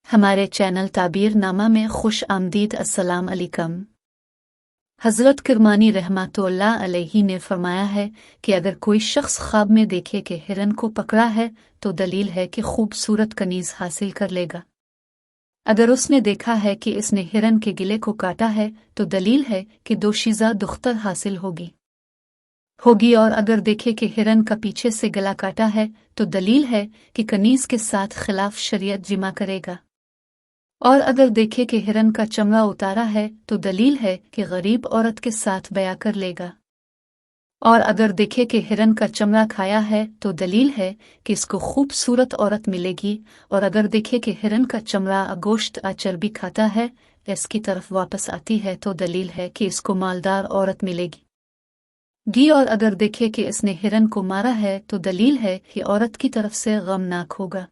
हमारे चैनल ताबीर नामा में खुश आमदीद। अस्सलाम अलैकुम। हज़रत किरमानी रहमतुल्लाह अलैही ने फरमाया है कि अगर कोई शख्स ख्वाब में देखे कि हिरन को पकड़ा है तो दलील है कि खूबसूरत कनीज हासिल कर लेगा। अगर उसने देखा है कि इसने हिरन के गिले को काटा है तो दलील है कि दोशीज़ा दुख्तर हासिल होगी। और अगर देखे कि हिरन का पीछे से गला काटा है तो दलील है कि कनीज के साथ खिलाफ शरीयत जिमा करेगा। और अगर देखे कि हिरन का चमड़ा उतारा है तो दलील है कि गरीब औरत के साथ बया कर लेगा। और अगर देखे कि हिरन का चमड़ा खाया है तो दलील है कि इसको खूबसूरत औरत मिलेगी। और अगर देखे कि हिरन का चमड़ा गोश्त चर्बी खाता है इसकी तरफ वापस आती है तो दलील है कि इसको मालदार औरत मिलेगी। और अगर देखे कि इसने हिरन को मारा है तो दलील है कि औरत की तरफ से गमनाक होगा।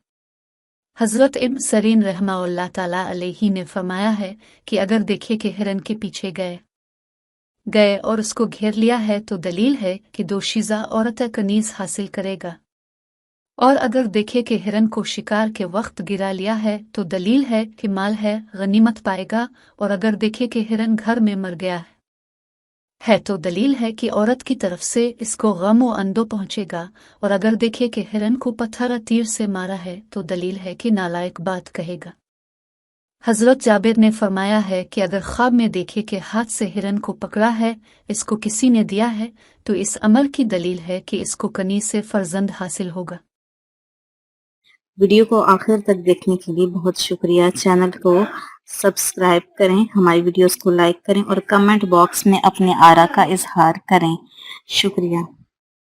हज़रत इब्न सरीन रहमतुल्लाह ताला अलैही ने फरमाया है कि अगर देखे कि हिरन के पीछे गए और उसको घेर लिया है तो दलील है कि दोशीज़ा औरत कनीज हासिल करेगा। और अगर देखे कि हिरन को शिकार के वक्त गिरा लिया है तो दलील है कि माल है गनीमत पाएगा। और अगर देखे कि हिरन घर में मर गया है तो दलील है कि औरत की तरफ से इसको गम व अंदो पहुंचेगा। और अगर देखे कि हिरन को पत्थर तीर से मारा है तो दलील है कि नालायक बात कहेगा। हज़रत जाबिर ने फरमाया है कि अगर ख्वाब में देखे कि हाथ से हिरन को पकड़ा है इसको किसी ने दिया है तो इस अमल की दलील है कि इसको कनीज से फर्जंद हासिल होगा। वीडियो को आखिर तक देखने के लिए बहुत शुक्रिया। चैनल को सब्सक्राइब करें, हमारी वीडियोस को लाइक करें और कमेंट बॉक्स में अपने आरा का इजहार करें। शुक्रिया।